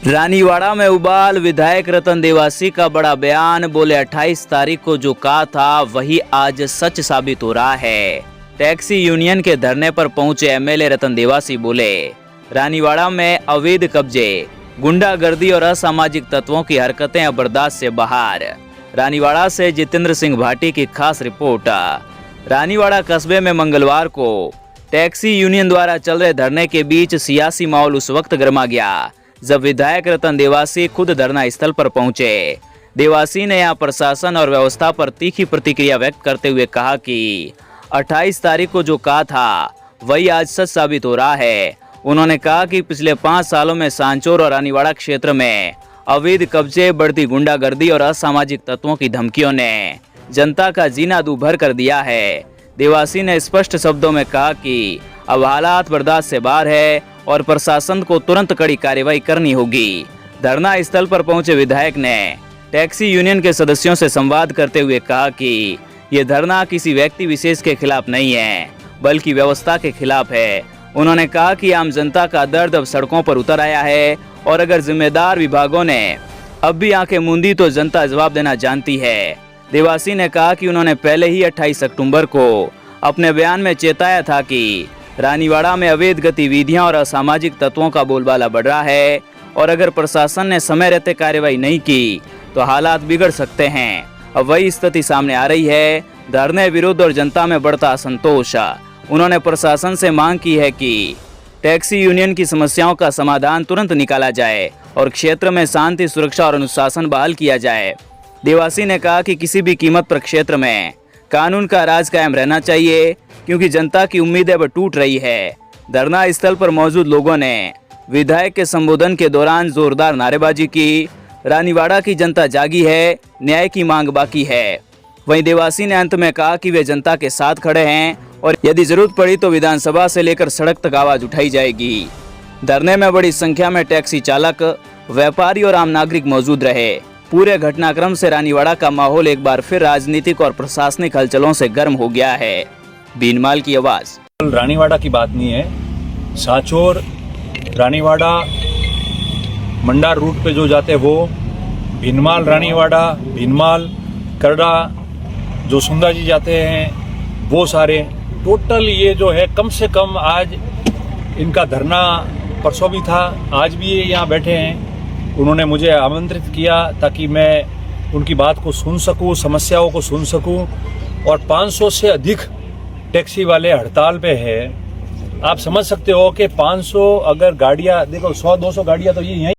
रानीवाड़ा में उबाल, विधायक रतन देवासी का बड़ा बयान। बोले 28 तारीख को जो कहा था वही आज सच साबित हो रहा है। टैक्सी यूनियन के धरने पर पहुंचे एमएलए रतन देवासी बोले, रानीवाड़ा में अवैध कब्जे, गुंडागर्दी और असामाजिक तत्वों की हरकतें अब बर्दाश्त से बाहर। रानीवाड़ा से जितेंद्र सिंह भाटी की खास रिपोर्ट। रानीवाड़ा कस्बे में मंगलवार को टैक्सी यूनियन द्वारा चल रहे धरने के बीच सियासी माहौल उस वक्त गर्मा गया जब विधायक रतन देवासी खुद धरना स्थल पर पहुंचे। देवासी ने यहां प्रशासन और व्यवस्था पर तीखी प्रतिक्रिया व्यक्त करते हुए कहा कि 28 तारीख को जो कहा था वही आज सच साबित हो रहा है। उन्होंने कहा कि पिछले 5 सालों में सांचौर और रानीवाड़ा क्षेत्र में अवैध कब्जे, बढ़ती गुंडागर्दी और असामाजिक तत्वों की धमकियों ने जनता का जीना दूभर कर दिया है। देवासी ने स्पष्ट शब्दों में कहा कि अब हालात बर्दाश्त से बाहर है और प्रशासन को तुरंत कड़ी कार्रवाई करनी होगी। धरना स्थल पर पहुंचे विधायक ने टैक्सी यूनियन के सदस्यों से संवाद करते हुए कहा कि ये धरना किसी व्यक्ति विशेष के खिलाफ नहीं है बल्कि व्यवस्था के खिलाफ है। उन्होंने कहा कि आम जनता का दर्द अब सड़कों पर उतर आया है और अगर जिम्मेदार विभागों ने अब भी आंखें मूंदी तो जनता जवाब देना जानती है। देवासी ने कहा कि उन्होंने पहले ही 28 अक्टूबर को अपने बयान में चेताया था कि रानीवाड़ा में अवैध गतिविधियां और असामाजिक तत्वों का बोलबाला बढ़ रहा है और अगर प्रशासन ने समय रहते कार्रवाई नहीं की तो हालात बिगड़ सकते हैं। अब वही स्थिति सामने आ रही है। धरने विरोध और जनता में बढ़ता असंतोष। उन्होंने प्रशासन से मांग की है कि टैक्सी यूनियन की समस्याओं का समाधान तुरंत निकाला जाए और क्षेत्र में शांति, सुरक्षा और अनुशासन बहाल किया जाए। देवासी ने कहा कि किसी भी कीमत पर क्षेत्र में कानून का राज कायम रहना चाहिए क्योंकि जनता की उम्मीदें अब टूट रही है। धरना स्थल पर मौजूद लोगों ने विधायक के संबोधन के दौरान जोरदार नारेबाजी की। रानीवाड़ा की जनता जागी है, न्याय की मांग बाकी है। वहीं देवासी ने अंत में कहा कि वे जनता के साथ खड़े हैं और यदि जरूरत पड़ी तो विधानसभा से लेकर सड़क तक आवाज उठाई जाएगी। धरने में बड़ी संख्या में टैक्सी चालक, व्यापारी और आम नागरिक मौजूद रहे। पूरे घटनाक्रम से रानीवाड़ा का माहौल एक बार फिर राजनीतिक और प्रशासनिक हलचलों से गर्म हो गया है। बीनमाल की आवाज। रानीवाड़ा की बात नहीं है, सांचौर, रानीवाड़ा, मंडार रूट पे जो जाते हैं वो, भीनमाल, रानीवाड़ा, भीनमाल, करड़ा, जो सुंदा जी जाते हैं वो सारे टोटल ये जो है कम से कम आज इनका धरना परसों भी था, आज भी ये यहाँ बैठे हैं। उन्होंने मुझे आमंत्रित किया ताकि मैं उनकी बात को सुन सकूं, समस्याओं को सुन सकूं। और 500 से अधिक टैक्सी वाले हड़ताल पे है। आप समझ सकते हो कि 500 अगर गाड़ियां, देखो 100-200 गाड़ियां तो ये यहीं